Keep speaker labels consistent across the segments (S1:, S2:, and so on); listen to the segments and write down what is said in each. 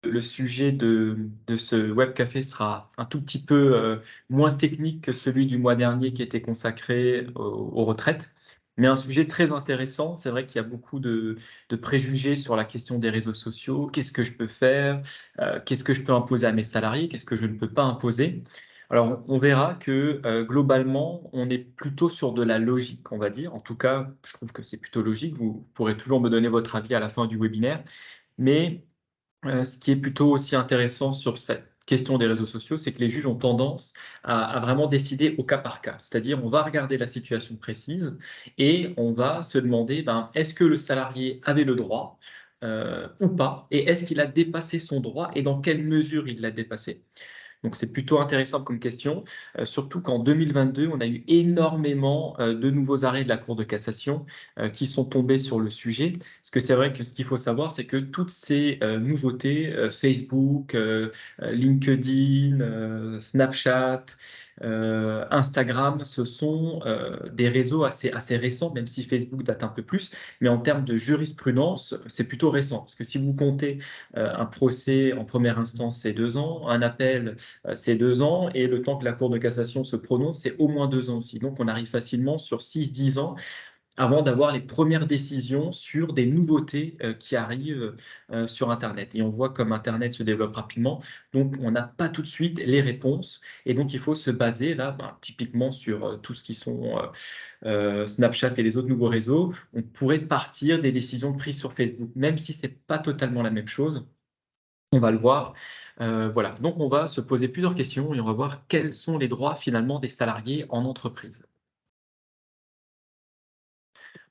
S1: le sujet de ce web café sera un tout petit peu moins technique que celui du mois dernier qui était consacré aux retraites, mais un sujet très intéressant. C'est vrai qu'il y a beaucoup de préjugés sur la question des réseaux sociaux. Qu'est-ce que je peux faire? Qu'est-ce que je peux imposer à mes salariés? Qu'est-ce que je ne peux pas imposer? Alors, on verra que globalement, on est plutôt sur de la logique, on va dire. En tout cas, je trouve que c'est plutôt logique. Vous pourrez toujours me donner votre avis à la fin du webinaire. Mais ce qui est plutôt aussi intéressant sur cette question des réseaux sociaux, c'est que les juges ont tendance à vraiment décider au cas par cas. C'est-à-dire, on va regarder la situation précise et on va se demander, ben, est-ce que le salarié avait le droit ou pas? Et est-ce qu'il a dépassé son droit et dans quelle mesure il l'a dépassé? Donc c'est plutôt intéressant comme question, surtout qu'en 2022, on a eu énormément, de nouveaux arrêts de la Cour de cassation, qui sont tombés sur le sujet. Parce que c'est vrai que ce qu'il faut savoir, c'est que toutes ces, nouveautés, Facebook, LinkedIn, Snapchat, Instagram, ce sont, des réseaux assez récents, même si Facebook date un peu plus. Mais en termes de jurisprudence, c'est plutôt récent. Parce que si vous comptez, un procès en première instance, c'est 2 ans, un appel c'est 2 ans, et le temps que la Cour de cassation se prononce, c'est au moins 2 ans aussi. Donc on arrive facilement sur 6-10 ans avant d'avoir les premières décisions sur des nouveautés qui arrivent sur Internet. Et on voit comme Internet se développe rapidement, donc on n'a pas tout de suite les réponses. Et donc il faut se baser là, ben, typiquement sur tout ce qui sont Snapchat et les autres nouveaux réseaux. On pourrait partir des décisions prises sur Facebook, même si c'est pas totalement la même chose. On va le voir. Voilà, donc on va se poser plusieurs questions et on va voir quels sont les droits finalement des salariés en entreprise.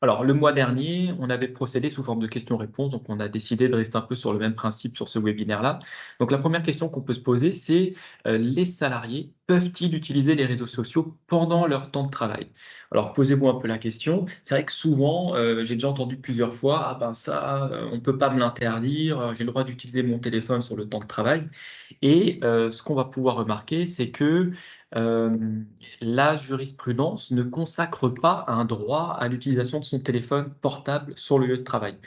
S1: Alors, le mois dernier, on avait procédé sous forme de questions-réponses, donc on a décidé de rester un peu sur le même principe sur ce webinaire-là. Donc la première question qu'on peut se poser, c'est, les salariés peuvent-ils utiliser les réseaux sociaux pendant leur temps de travail? Alors posez-vous un peu la question. C'est vrai que souvent, j'ai déjà entendu plusieurs fois: «Ah ben ça, on ne peut pas me l'interdire, j'ai le droit d'utiliser mon téléphone sur le temps de travail». Et ce qu'on va pouvoir remarquer, c'est que, hem, la jurisprudence ne consacre pas un droit à l'utilisation de son téléphone portable sur le lieu de travail.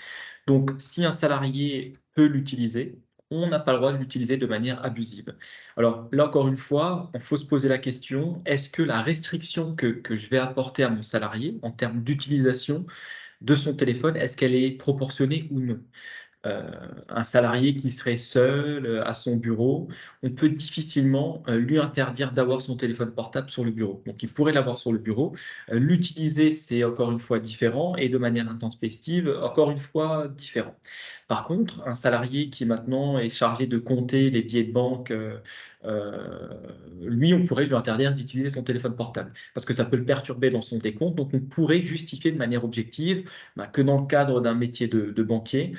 S1: Donc si un salarié peut l'utiliser, on n'a pas le droit de l'utiliser de manière abusive. Alors là, encore une fois, il faut se poser la question: est-ce que la restriction que je vais apporter à mon salarié en termes d'utilisation de son téléphone, est-ce qu'elle est proportionnée ou non? heu, un salarié qui serait seul, à son bureau, on peut difficilement, lui interdire d'avoir son téléphone portable sur le bureau. Donc il pourrait l'avoir sur le bureau, l'utiliser, c'est encore une fois différent, et de manière intempestive, encore une fois différent. Par contre, un salarié qui maintenant est chargé de compter les billets de banque, lui, on pourrait lui interdire d'utiliser son téléphone portable parce que ça peut le perturber dans son décompte. Donc on pourrait justifier de manière objective, bah, que dans le cadre d'un métier de banquier,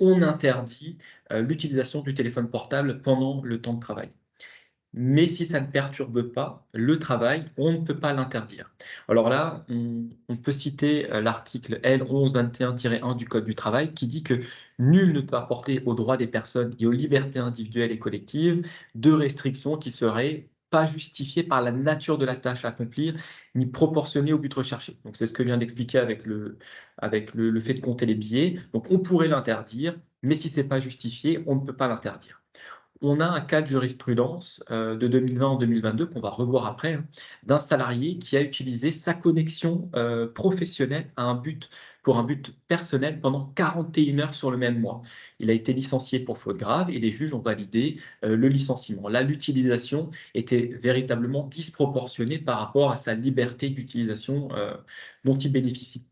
S1: on interdit, l'utilisation du téléphone portable pendant le temps de travail. Mais si ça ne perturbe pas le travail, on ne peut pas l'interdire. Alors là, on peut citer, l'article L 1121-1 du code du travail qui dit que nul ne peut apporter aux droits des personnes et aux libertés individuelles et collectives de restrictions qui seraient pas justifiées par la nature de la tâche à accomplir, ni proportionnées au but recherché. Donc c'est ce que vient d'expliquer avec le fait de compter les billets. Donc on pourrait l'interdire, mais si c'est pas justifié, on ne peut pas l'interdire. On a un cas de jurisprudence, de 2020 en 2022 qu'on va revoir après, hein, d'un salarié qui a utilisé sa connexion, professionnelle pour un but personnel pendant 41 heures sur le même mois. Il a été licencié pour faute grave et les juges ont validé, le licenciement. Là, l'utilisation était véritablement disproportionnée par rapport à sa liberté d'utilisation, dont il bénéficie.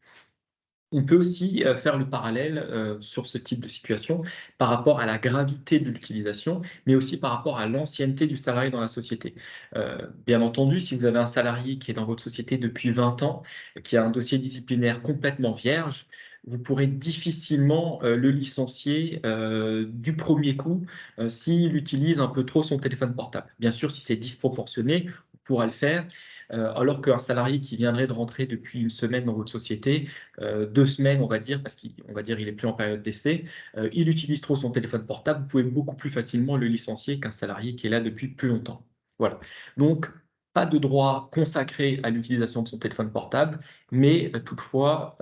S1: On peut aussi, faire le parallèle, sur ce type de situation par rapport à la gravité de l'utilisation, mais aussi par rapport à l'ancienneté du salarié dans la société. Bien entendu, si vous avez un salarié qui est dans votre société depuis 20 ans, qui a un dossier disciplinaire complètement vierge, vous pourrez difficilement, le licencier, du premier coup, s'il utilise un peu trop son téléphone portable. Bien sûr, si c'est disproportionné, on pourra le faire, alors qu'un salarié qui viendrait de rentrer depuis 1 semaine dans votre société, 2 semaines, on va dire, parce qu'on va dire il est plus en période d'essai, il utilise trop son téléphone portable, vous pouvez beaucoup plus facilement le licencier qu'un salarié qui est là depuis plus longtemps. Voilà. Donc, pas de droit consacré à l'utilisation de son téléphone portable, mais toutefois,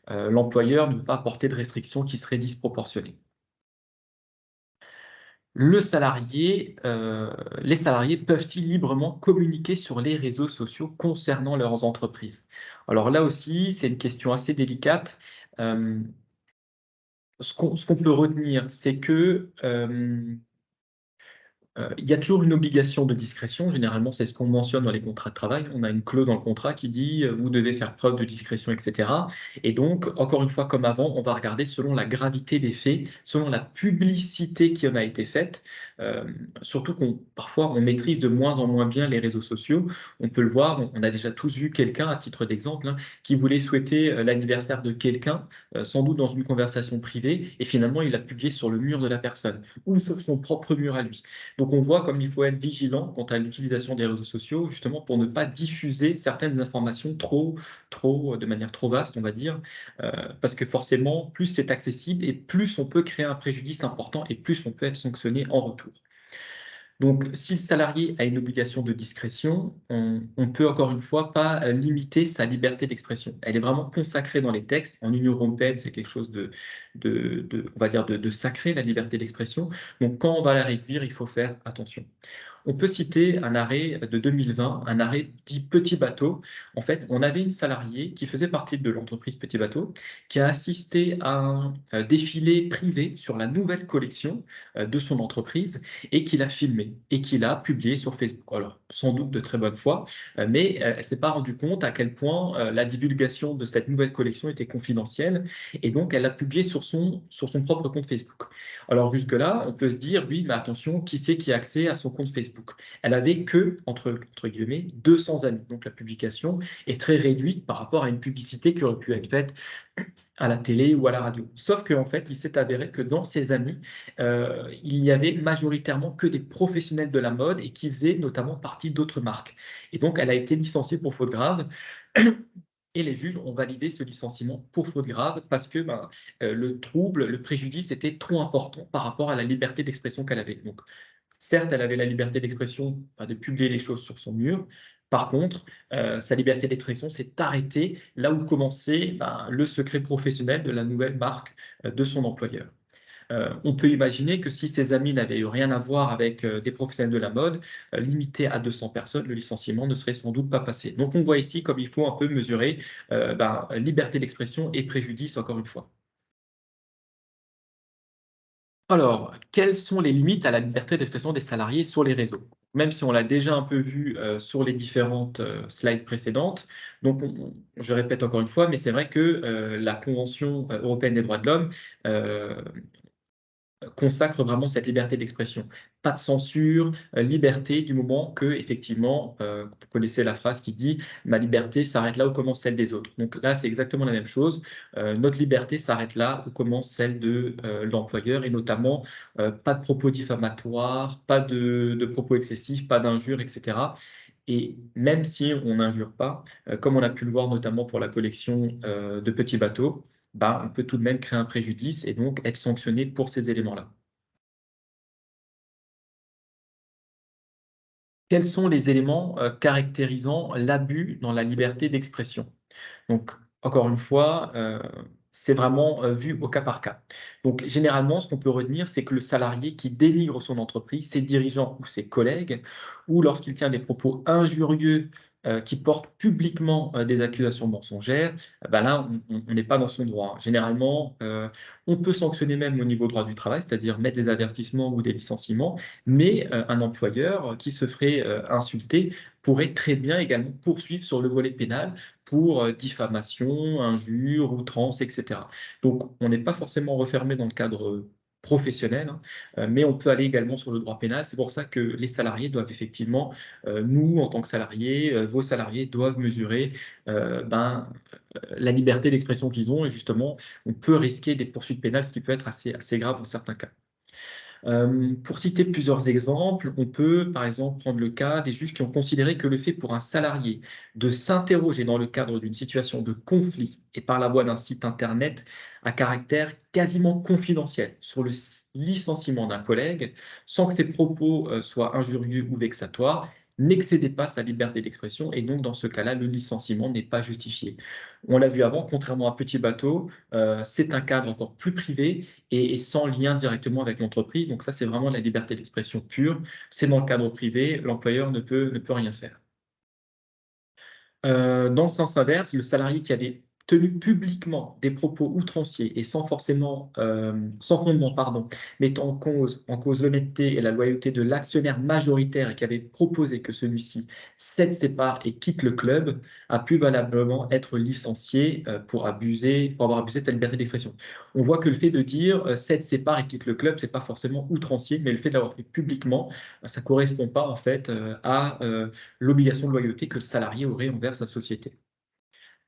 S1: l'employeur ne peut pas apporter de restrictions qui seraient disproportionnées. Les salariés peuvent-ils librement communiquer sur les réseaux sociaux concernant leurs entreprises? Alors là aussi, c'est une question assez délicate. Euh, ce qu'on peut retenir, c'est que il y a toujours une obligation de discrétion. Généralement, c'est ce qu'on mentionne dans les contrats de travail. On a une clause dans le contrat qui dit vous devez faire preuve de discrétion, etc. Et donc, encore une fois, comme avant, on va regarder selon la gravité des faits, selon la publicité qui en a été faite. Euh, Surtout qu'on parfois on maîtrise de moins en moins bien les réseaux sociaux. On peut le voir. On a déjà tous vu quelqu'un, à titre d'exemple, hein, qui voulait souhaiter l'anniversaire de quelqu'un, sans doute dans une conversation privée, et finalement il l'a publié sur le mur de la personne ou sur son propre mur à lui. Donc on voit comme il faut être vigilant quant à l'utilisation des réseaux sociaux, justement pour ne pas diffuser certaines informations de manière trop vaste, on va dire, parce que forcément, plus c'est accessible et plus on peut créer un préjudice important et plus on peut être sanctionné en retour. Donc, si le salarié a une obligation de discrétion, on peut encore une fois pas limiter sa liberté d'expression. Elle est vraiment consacrée dans les textes. En Union européenne, c'est quelque chose on va dire de sacré, la liberté d'expression. Donc, quand on va la réduire, il faut faire attention. On peut citer un arrêt de 2020, un arrêt dit Petit Bateau. En fait, on avait une salariée qui faisait partie de l'entreprise Petit Bateau, qui a assisté à un défilé privé sur la nouvelle collection de son entreprise et qui l'a filmé et qui l'a publié sur Facebook. Alors, sans doute de très bonne foi, mais elle ne s'est pas rendue compte à quel point la divulgation de cette nouvelle collection était confidentielle et donc elle l'a publié sur son propre compte Facebook. Alors jusque-là, on peut se dire, oui, mais attention, qui c'est qui a accès à son compte Facebook? Elle avait que, entre guillemets, 200 amis. Donc la publication est très réduite par rapport à une publicité qui aurait pu être faite à la télé ou à la radio. Sauf qu'en fait, il s'est avéré que dans ses amis, il n'y avait majoritairement que des professionnels de la mode et qui faisaient notamment partie d'autres marques. Et donc, elle a été licenciée pour faute grave. Et les juges ont validé ce licenciement pour faute grave parce que le trouble, le préjudice était trop important par rapport à la liberté d'expression qu'elle avait. Donc, certes, elle avait la liberté d'expression de publier les choses sur son mur. Par contre, sa liberté d'expression s'est arrêtée là où commençait le secret professionnel de la nouvelle marque de son employeur. On peut imaginer que si ses amis n'avaient eu rien à voir avec des professionnels de la mode, limité à 200 personnes, le licenciement ne serait sans doute pas passé. Donc on voit ici comme il faut un peu mesurer liberté d'expression et préjudice, encore une fois. Alors, quelles sont les limites à la liberté d'expression des salariés sur les réseaux? Même si on l'a déjà un peu vu sur les différentes slides précédentes. Donc, je répète encore une fois, mais c'est vrai que la Convention européenne des droits de l'homme consacre vraiment cette liberté d'expression. Pas de censure, liberté du moment que, effectivement, vous connaissez la phrase qui dit ma liberté s'arrête là où commence celle des autres. Donc là, c'est exactement la même chose. Notre liberté s'arrête là où commence celle de l'employeur et notamment pas de propos diffamatoires, pas de propos excessifs, pas d'injures, etc. Et même si on n'injure pas, comme on a pu le voir notamment pour la collection de petits bateaux, on peut tout de même créer un préjudice et donc être sanctionné pour ces éléments-là. Quels sont les éléments caractérisant l'abus dans la liberté d'expression? Donc, encore une fois, c'est vraiment vu au cas par cas. Donc, généralement, ce qu'on peut retenir, c'est que le salarié qui dénigre son entreprise, ses dirigeants ou ses collègues, ou lorsqu'il tient des propos injurieux qui portent publiquement des accusations mensongères, là, on n'est pas dans son droit, hein. Généralement, on peut sanctionner même au niveau droit du travail, c'est-à-dire mettre des avertissements ou des licenciements, mais un employeur qui se ferait insulter pourrait très bien également poursuivre sur le volet pénal pour diffamation, injure, outrance, etc. Donc, on n'est pas forcément refermé dans le cadre professionnel, hein, mais on peut aller également sur le droit pénal. C'est pour ça que les salariés doivent effectivement, nous, en tant que salariés, vos salariés doivent mesurer la liberté d'expression qu'ils ont et justement, on peut risquer des poursuites pénales, ce qui peut être assez grave dans certains cas. Pour citer plusieurs exemples, on peut par exemple prendre le cas des juges qui ont considéré que le fait pour un salarié de s'interroger dans le cadre d'une situation de conflit et par la voie d'un site internet à caractère quasiment confidentiel sur le licenciement d'un collègue, sans que ses propos soient injurieux ou vexatoires, n'excédait pas sa liberté d'expression et donc dans ce cas-là, le licenciement n'est pas justifié. On l'a vu avant, contrairement à Petit Bateau, c'est un cadre encore plus privé et sans lien directement avec l'entreprise. Donc ça, c'est vraiment la liberté d'expression pure. C'est dans le cadre privé, l'employeur ne peut rien faire. Dans le sens inverse, le salarié qui avait tenu publiquement des propos outranciers et sans fondement, pardon, mettant en cause l'honnêteté et la loyauté de l'actionnaire majoritaire et qui avait proposé que celui-ci cède ses parts et quitte le club, a pu valablement être licencié pour avoir abusé de sa liberté d'expression. On voit que le fait de dire cède ses parts et quitte le club, c'est pas forcément outrancier, mais le fait de l'avoir fait publiquement, ça correspond pas en fait à l'obligation de loyauté que le salarié aurait envers sa société.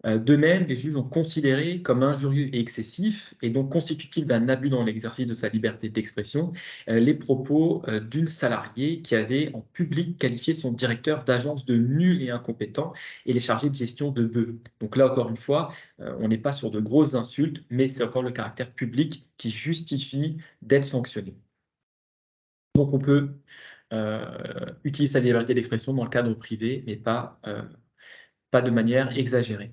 S1: De même, les juges ont considéré comme injurieux et excessif, et donc constitutif d'un abus dans l'exercice de sa liberté d'expression, les propos d'une salariée qui avait en public qualifié son directeur d'agence de nul et incompétent et les chargés de gestion de bœufs. Donc là, encore une fois, on n'est pas sur de grosses insultes, mais c'est encore le caractère public qui justifie d'être sanctionné. Donc on peut utiliser sa liberté d'expression dans le cadre privé, mais pas de manière exagérée.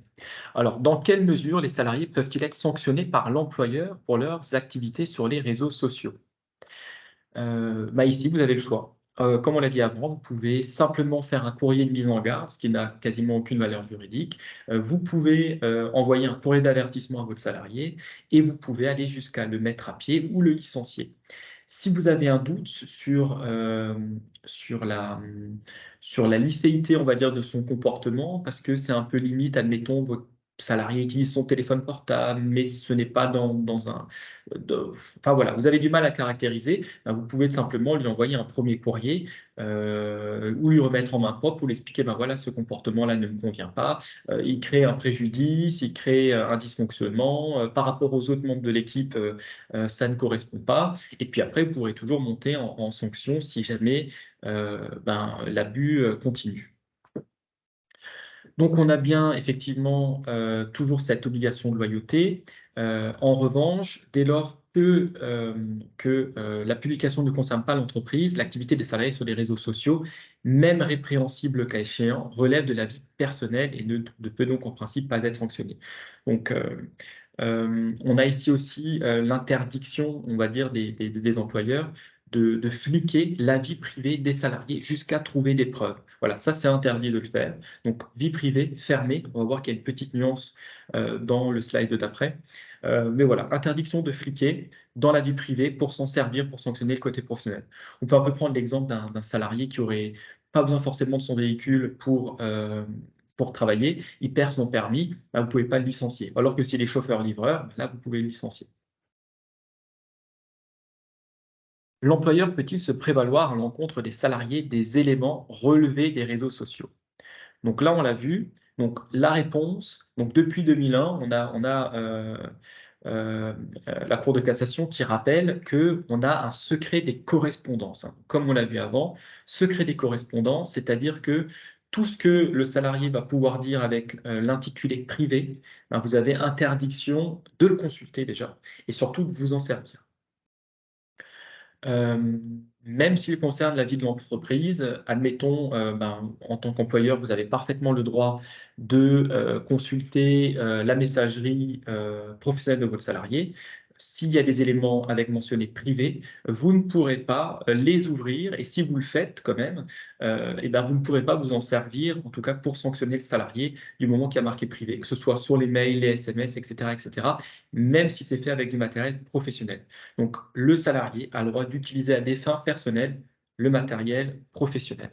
S1: Alors, dans quelle mesure les salariés peuvent-ils être sanctionnés par l'employeur pour leurs activités sur les réseaux sociaux? Ici, vous avez le choix. Comme on l'a dit avant, vous pouvez simplement faire un courrier de mise en garde, ce qui n'a quasiment aucune valeur juridique. Vous pouvez envoyer un courrier d'avertissement à votre salarié et vous pouvez aller jusqu'à le mettre à pied ou le licencier. Si vous avez un doute sur sur la licéité, on va dire, de son comportement, parce que c'est un peu limite, admettons, votre salarié utilise son téléphone portable, mais ce n'est pas dans un... Enfin voilà, vous avez du mal à caractériser, ben, vous pouvez simplement lui envoyer un premier courrier ou lui remettre en main propre pour lui expliquer, ben voilà, ce comportement-là ne me convient pas, il crée un préjudice, il crée un dysfonctionnement, par rapport aux autres membres de l'équipe, ça ne correspond pas. Et puis après, vous pourrez toujours monter en sanction si jamais l'abus continue. Donc on a bien effectivement toujours cette obligation de loyauté. En revanche, dès lors que la publication ne concerne pas l'entreprise, l'activité des salariés sur les réseaux sociaux, même répréhensible le cas échéant, relève de la vie personnelle et ne peut donc en principe pas être sanctionnée. Donc on a ici aussi l'interdiction, on va dire, des employeurs de fliquer la vie privée des salariés jusqu'à trouver des preuves. Voilà, ça c'est interdit de le faire. Donc vie privée fermée, on va voir qu'il y a une petite nuance dans le slide d'après. Mais voilà, interdiction de fliquer dans la vie privée pour s'en servir, pour sanctionner le côté professionnel. On peut un peu prendre l'exemple d'un salarié qui aurait pas besoin forcément de son véhicule pour travailler, il perd son permis, vous ne pouvez pas le licencier. Alors que s'il est chauffeur-livreur, là, vous pouvez le licencier. L'employeur peut-il se prévaloir à l'encontre des salariés des éléments relevés des réseaux sociaux? Donc là, on l'a vu. Donc la réponse, donc depuis 2001, on a la Cour de cassation qui rappelle qu'on a un secret des correspondances, hein. Comme on l'a vu avant, secret des correspondances, c'est-à-dire que tout ce que le salarié va pouvoir dire avec l'intitulé privé, ben, vous avez interdiction de le consulter déjà et surtout de vous en servir. Même s'il concerne la vie de l'entreprise, admettons, en tant qu'employeur, vous avez parfaitement le droit de consulter la messagerie professionnelle de votre salarié. S'il y a des éléments avec mentionné privé, vous ne pourrez pas les ouvrir et si vous le faites quand même, vous ne pourrez pas vous en servir, en tout cas pour sanctionner le salarié du moment qu'il y a marqué privé, que ce soit sur les mails, les SMS, etc., même si c'est fait avec du matériel professionnel. Donc, le salarié a le droit d'utiliser à des fins personnelles le matériel professionnel.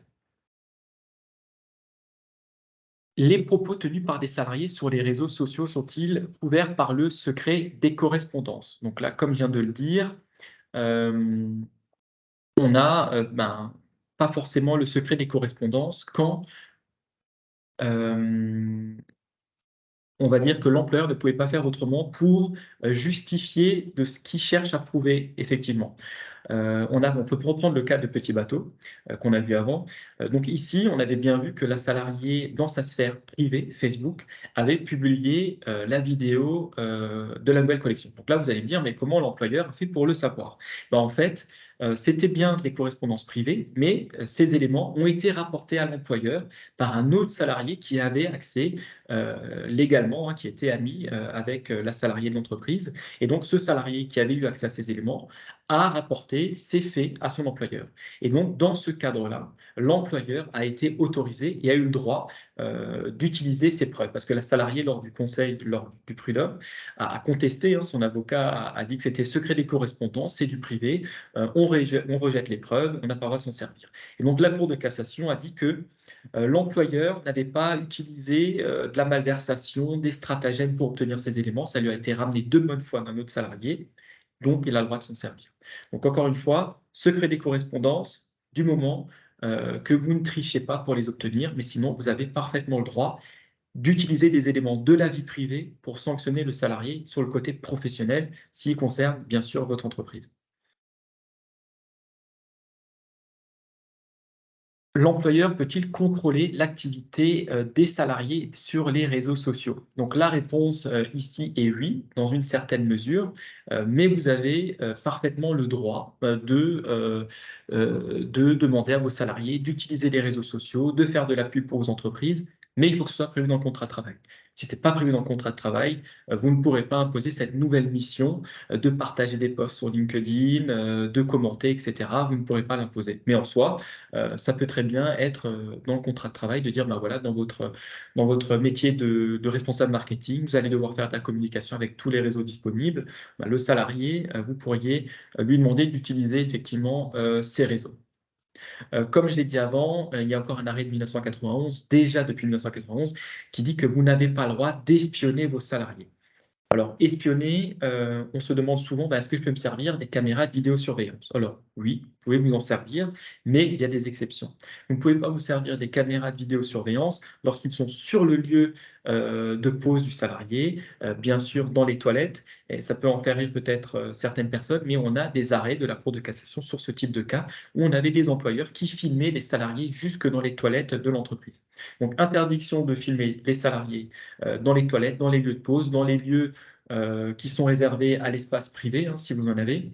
S1: Les propos tenus par des salariés sur les réseaux sociaux sont-ils couverts par le secret des correspondances? Donc là, comme je viens de le dire, euh, on a pas forcément le secret des correspondances quand euh, on va dire que l'employeur ne pouvait pas faire autrement pour justifier de ce qu'il cherche à prouver effectivement. On peut reprendre le cas de Petit Bateau qu'on a vu avant. Donc ici, on avait bien vu que la salariée, dans sa sphère privée, Facebook, avait publié la vidéo de la nouvelle collection. Donc là, vous allez me dire, mais comment l'employeur a fait pour le savoir? En fait, c'était bien des correspondances privées, mais ces éléments ont été rapportés à l'employeur par un autre salarié qui avait accès légalement, qui était ami avec la salariée de l'entreprise. Et donc, ce salarié qui avait eu accès à ces éléments a rapporté ces faits à son employeur. Et donc, dans ce cadre-là, l'employeur a été autorisé et a eu le droit d'utiliser ces preuves. Parce que la salariée, lors du conseil, lors du prud'homme, a contesté, son avocat a dit que c'était secret des correspondances, c'est du privé, on rejette les preuves, on n'a pas le droit de s'en servir. Et donc, la Cour de cassation a dit que l'employeur n'avait pas utilisé de la malversation, des stratagèmes pour obtenir ces éléments. Ça lui a été ramené de bonne foi d'un autre salarié, donc il a le droit de s'en servir. Donc encore une fois, secret des correspondances, du moment que vous ne trichez pas pour les obtenir, mais sinon vous avez parfaitement le droit d'utiliser des éléments de la vie privée pour sanctionner le salarié sur le côté professionnel, s'il concerne bien sûr votre entreprise. L'employeur peut-il contrôler l'activité des salariés sur les réseaux sociaux? Donc la réponse ici est oui, dans une certaine mesure, mais vous avez parfaitement le droit de demander à vos salariés d'utiliser les réseaux sociaux, de faire de la pub pour vos entreprises, mais il faut que ce soit prévu dans le contrat de travail. Si ce n'est pas prévu dans le contrat de travail, vous ne pourrez pas imposer cette nouvelle mission de partager des posts sur LinkedIn, de commenter, etc. Vous ne pourrez pas l'imposer. Mais en soi, ça peut très bien être dans le contrat de travail de dire, ben voilà, dans votre métier de responsable marketing, vous allez devoir faire de la communication avec tous les réseaux disponibles. Ben, le salarié, vous pourriez lui demander d'utiliser effectivement ces réseaux. Comme je l'ai dit avant, il y a encore un arrêt de 1991, déjà depuis 1991, qui dit que vous n'avez pas le droit d'espionner vos salariés. Alors, espionner, on se demande souvent, bah, est-ce que je peux me servir des caméras de vidéosurveillance? Alors, oui, vous pouvez vous en servir, mais il y a des exceptions. Vous ne pouvez pas vous servir des caméras de vidéosurveillance lorsqu'ils sont sur le lieu de pause du salarié, bien sûr dans les toilettes, et ça peut en faire rire peut-être certaines personnes, mais on a des arrêts de la Cour de cassation sur ce type de cas où on avait des employeurs qui filmaient les salariés jusque dans les toilettes de l'entreprise. Donc, interdiction de filmer les salariés dans les toilettes, dans les lieux de pause, dans les lieux qui sont réservés à l'espace privé, si vous en avez.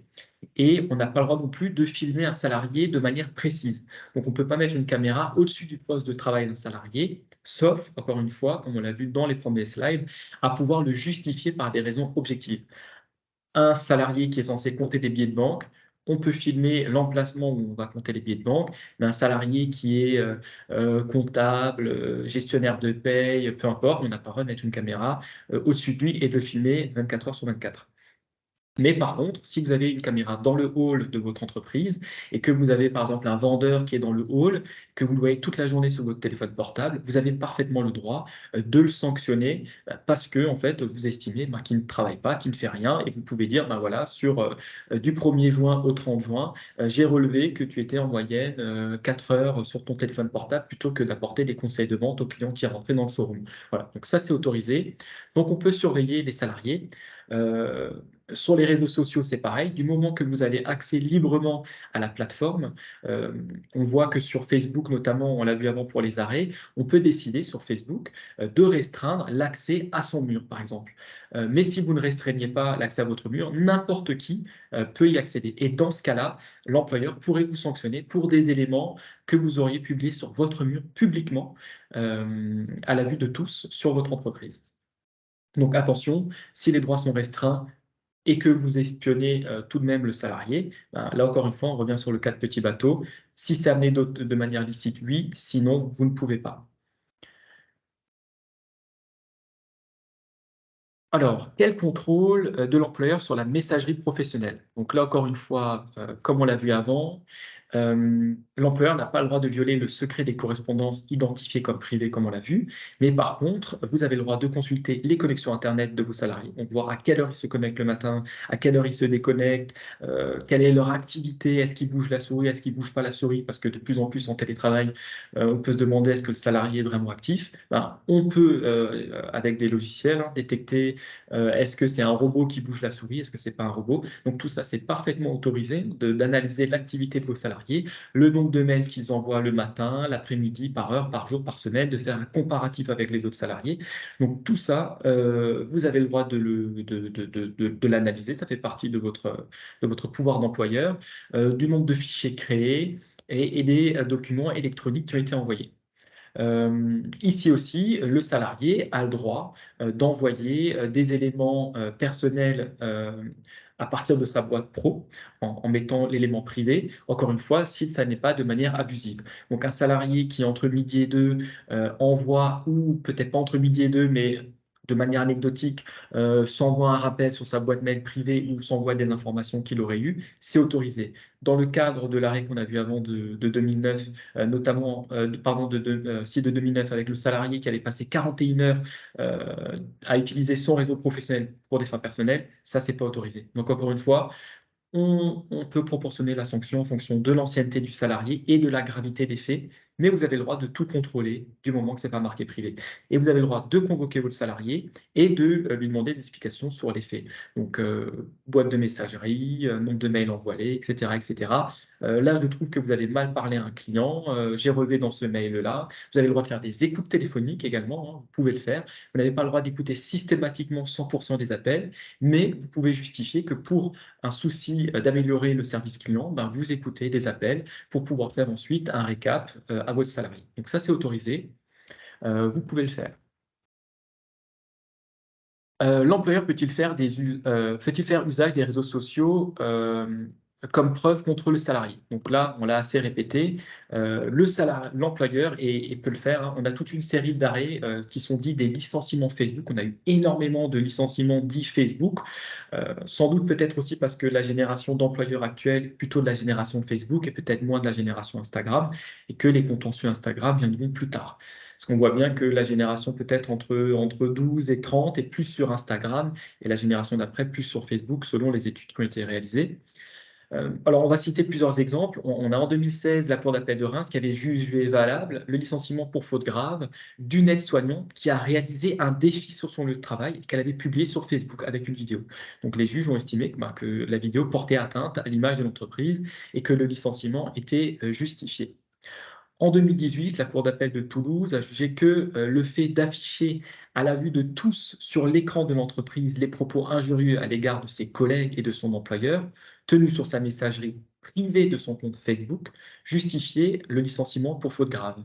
S1: Et on n'a pas le droit non plus de filmer un salarié de manière précise. Donc, on ne peut pas mettre une caméra au-dessus du poste de travail d'un salarié, sauf, encore une fois, comme on l'a vu dans les premiers slides, à pouvoir le justifier par des raisons objectives. Un salarié qui est censé compter des billets de banque, on peut filmer l'emplacement où on va compter les billets de banque, mais un salarié qui est comptable, gestionnaire de paye, peu importe, on n'a pas le droit de mettre une caméra au-dessus de lui et de le filmer 24 heures sur 24. Mais par contre, si vous avez une caméra dans le hall de votre entreprise et que vous avez par exemple un vendeur qui est dans le hall, que vous le voyez toute la journée sur votre téléphone portable, vous avez parfaitement le droit de le sanctionner parce que en fait, vous estimez qu'il ne travaille pas, qu'il ne fait rien et vous pouvez dire, ben voilà, du 1er juin au 30 juin, j'ai relevé que tu étais en moyenne 4 heures sur ton téléphone portable plutôt que d'apporter des conseils de vente aux clients qui rentraient dans le showroom. Voilà, donc ça c'est autorisé. Donc on peut surveiller les salariés. Euh, Sur les réseaux sociaux, c'est pareil. Du moment que vous avez accès librement à la plateforme, euh, on voit que sur Facebook, notamment, on l'a vu avant pour les arrêts, on peut décider sur Facebook de restreindre l'accès à son mur, par exemple. Mais si vous ne restreignez pas l'accès à votre mur, n'importe qui peut y accéder. Et dans ce cas-là, l'employeur pourrait vous sanctionner pour des éléments que vous auriez publiés sur votre mur publiquement, à la vue de tous, sur votre entreprise. Donc attention, si les droits sont restreints, et que vous espionnez tout de même le salarié, ben, là encore une fois, on revient sur le cas de petit bateau. Si c'est amené de manière licite, oui, sinon vous ne pouvez pas. Alors, quel contrôle de l'employeur sur la messagerie professionnelle? Donc là, encore une fois, comme on l'a vu avant, l'employeur n'a pas le droit de violer le secret des correspondances identifiées comme privées, comme on l'a vu, mais par contre, vous avez le droit de consulter les connexions Internet de vos salariés, donc voir à quelle heure ils se connectent le matin, à quelle heure ils se déconnectent, quelle est leur activité, est-ce qu'ils bougent la souris, est-ce qu'ils ne bougent pas la souris, parce que de plus en plus en télétravail, on peut se demander est-ce que le salarié est vraiment actif. Ben, on peut, avec des logiciels, détecter est-ce que c'est un robot qui bouge la souris, est-ce que c'est pas un robot. Donc tout ça ça c'est parfaitement autorisé d'analyser l'activité de vos salariés, le nombre de mails qu'ils envoient le matin, l'après-midi, par heure, par jour, par semaine, de faire un comparatif avec les autres salariés. Donc tout ça, vous avez le droit de l'analyser, ça fait partie de votre pouvoir d'employeur, du nombre de fichiers créés et des documents électroniques qui ont été envoyés. Ici aussi, le salarié a le droit d'envoyer des éléments personnels à partir de sa boîte pro en mettant l'élément privé, encore une fois, si ça n'est pas de manière abusive. Donc un salarié qui entre midi et deux envoie, ou peut-être pas entre midi et deux, mais de manière anecdotique, s'envoie un rappel sur sa boîte mail privée ou s'envoie des informations qu'il aurait eues, c'est autorisé. Dans le cadre de l'arrêt qu'on a vu avant de 2009, notamment, pardon, de 2009, avec le salarié qui avait passé 41 heures à utiliser son réseau professionnel pour des fins personnelles, ça, c'est pas autorisé. Donc, encore une fois, on peut proportionner la sanction en fonction de l'ancienneté du salarié et de la gravité des faits, mais vous avez le droit de tout contrôler du moment que ce n'est pas marqué privé. Et vous avez le droit de convoquer votre salarié et de lui demander des explications sur les faits. Donc, boîte de messagerie, nombre de mails envoyés, etc. etc. Là, je trouve que vous avez mal parlé à un client, j'ai relevé dans ce mail-là. Vous avez le droit de faire des écoutes téléphoniques également, hein, vous pouvez le faire. Vous n'avez pas le droit d'écouter systématiquement 100% des appels, mais vous pouvez justifier que pour un souci d'améliorer le service client, ben, vous écoutez des appels pour pouvoir faire ensuite un récap à votre salarié. Donc ça, c'est autorisé. Vous pouvez le faire. L'employeur peut-il faire usage des réseaux sociaux comme preuve contre le salarié? Donc là, on l'a assez répété. L'employeur peut le faire, hein. On a toute une série d'arrêts qui sont dits des licenciements Facebook. On a eu énormément de licenciements dits Facebook. Sans doute peut-être aussi parce que la génération d'employeurs actuels, plutôt de la génération Facebook et peut-être moins de la génération Instagram, et que les contentieux Instagram viendront plus tard. Parce qu'on voit bien que la génération peut-être entre 12 et 30 est plus sur Instagram et la génération d'après plus sur Facebook selon les études qui ont été réalisées. Alors, on va citer plusieurs exemples. On a en 2016 la Cour d'appel de Reims qui avait jugé valable le licenciement pour faute grave d'une aide-soignante qui a réalisé un défi sur son lieu de travail qu'elle avait publié sur Facebook avec une vidéo. Donc, les juges ont estimé que la vidéo portait atteinte à l'image de l'entreprise et que le licenciement était justifié. En 2018, la Cour d'appel de Toulouse a jugé que le fait d'afficher à la vue de tous sur l'écran de l'entreprise les propos injurieux à l'égard de ses collègues et de son employeur, tenus sur sa messagerie privée de son compte Facebook, justifiait le licenciement pour faute grave.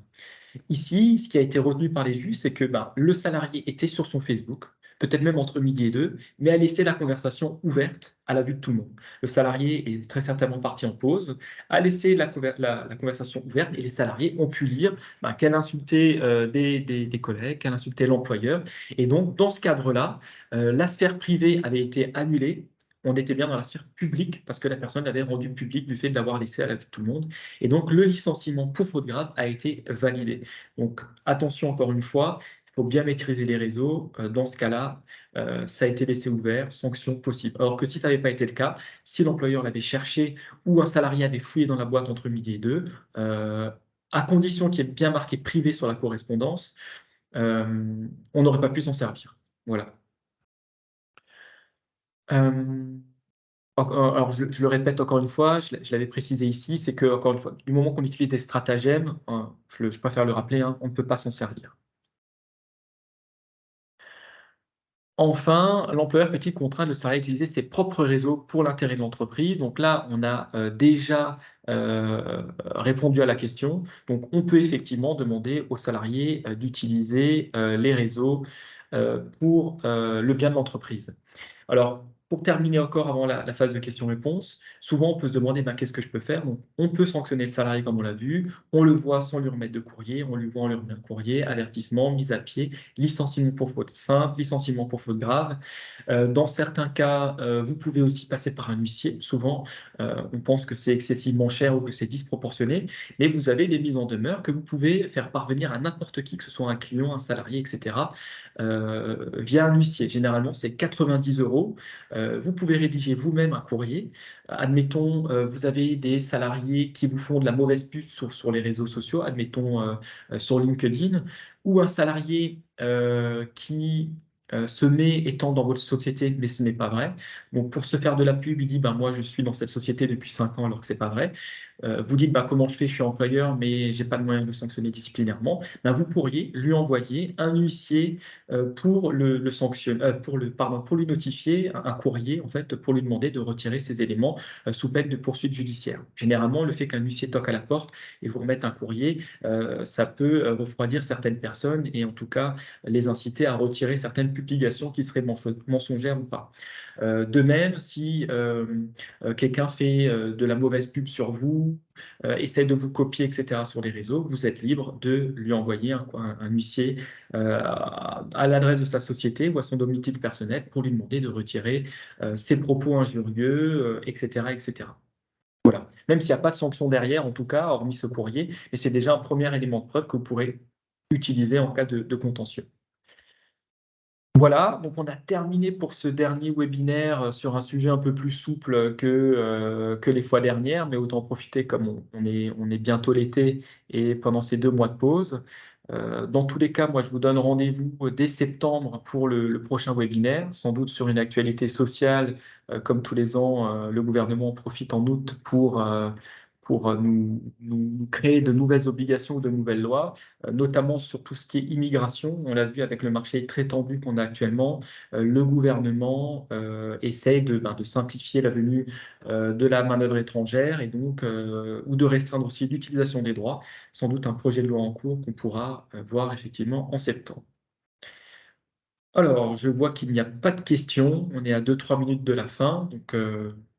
S1: Ici, ce qui a été retenu par les juges, c'est que le salarié était sur son Facebook, peut-être même entre midi et deux, mais a laissé la conversation ouverte à la vue de tout le monde. Le salarié est très certainement parti en pause, a laissé la conversation ouverte et les salariés ont pu lire qu'elle insultait des collègues, qu'elle insultait l'employeur. Et donc, dans ce cadre-là, la sphère privée avait été annulée. On était bien dans la sphère publique parce que la personne l'avait rendu public du fait de l'avoir laissé à la vue de tout le monde. Et donc, le licenciement pour faute grave a été validé. Donc, attention encore une fois, il faut bien maîtriser les réseaux. Dans ce cas-là, ça a été laissé ouvert, sanction possible. Alors que si ça n'avait pas été le cas, si l'employeur l'avait cherché ou un salarié avait fouillé dans la boîte entre midi et deux, à condition qu'il y ait bien marqué privé sur la correspondance, on n'aurait pas pu s'en servir. Voilà. Euh, alors, je le répète encore une fois, je l'avais précisé ici, c'est que, encore une fois, du moment qu'on utilise des stratagèmes, je préfère le rappeler, hein, on ne peut pas s'en servir. Enfin, l'employeur peut-il contraindre le salarié à utiliser ses propres réseaux pour l'intérêt de l'entreprise? Donc là, on a déjà répondu à la question. Donc, on peut effectivement demander aux salariés d'utiliser les réseaux pour le bien de l'entreprise. Alors, pour terminer encore avant la phase de questions-réponses, souvent on peut se demander qu'est-ce que je peux faire? Donc, on peut sanctionner le salarié comme on l'a vu, on le voit sans lui remettre de courrier, on lui voit en lui remettre un courrier, avertissement, mise à pied, licenciement pour faute simple, licenciement pour faute grave. Dans certains cas, vous pouvez aussi passer par un huissier. Souvent, on pense que c'est excessivement cher ou que c'est disproportionné, mais vous avez des mises en demeure que vous pouvez faire parvenir à n'importe qui, que ce soit un client, un salarié, etc., via un huissier. Généralement, c'est 90 €. Vous pouvez rédiger vous-même un courrier. Admettons, vous avez des salariés qui vous font de la mauvaise pub sur les réseaux sociaux, admettons sur LinkedIn, ou un salarié qui se met étant dans votre société, mais ce n'est pas vrai. Donc, pour se faire de la pub, il dit, ben, moi, je suis dans cette société depuis 5 ans, alors que c'est pas vrai. Vous dites, bah, comment je fais, je suis employeur, mais j'ai pas de moyen de le sanctionner disciplinairement. Ben, vous pourriez lui envoyer un huissier pour le sanctionner, pour lui notifier un courrier, en fait, pour lui demander de retirer ces éléments sous peine de poursuite judiciaire. Généralement, le fait qu'un huissier toque à la porte et vous remette un courrier, ça peut refroidir certaines personnes et en tout cas les inciter à retirer certaines publications qui seraient mensongères ou pas. De même, si quelqu'un fait de la mauvaise pub sur vous, essaie de vous copier, etc., sur les réseaux, vous êtes libre de lui envoyer un huissier à l'adresse de sa société ou à son domicile personnel pour lui demander de retirer ses propos injurieux, etc., etc. Voilà. Même s'il n'y a pas de sanction derrière, en tout cas, hormis ce courrier, et c'est déjà un premier élément de preuve que vous pourrez utiliser en cas de contentieux. Voilà, donc on a terminé pour ce dernier webinaire sur un sujet un peu plus souple que les fois dernières, mais autant profiter comme on est bientôt l'été et pendant ces 2 mois de pause. Dans tous les cas, moi, je vous donne rendez-vous dès septembre pour le prochain webinaire, sans doute sur une actualité sociale. Comme tous les ans, le gouvernement en profite en août pour nous créer de nouvelles obligations ou de nouvelles lois, notamment sur tout ce qui est immigration. On l'a vu avec le marché très tendu qu'on a actuellement. Le gouvernement essaye de simplifier la venue de la main-d'œuvre étrangère et donc, ou de restreindre aussi l'utilisation des droits. Sans doute un projet de loi en cours qu'on pourra voir effectivement en septembre. Alors, je vois qu'il n'y a pas de questions. On est à 2-3 minutes de la fin. Donc,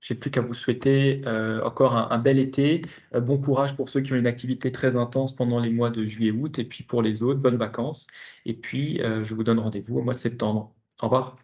S1: j'ai plus qu'à vous souhaiter encore un bel été. Bon courage pour ceux qui ont une activité très intense pendant les mois de juillet-août. Et puis pour les autres, bonnes vacances. Et puis, je vous donne rendez-vous au mois de septembre. Au revoir.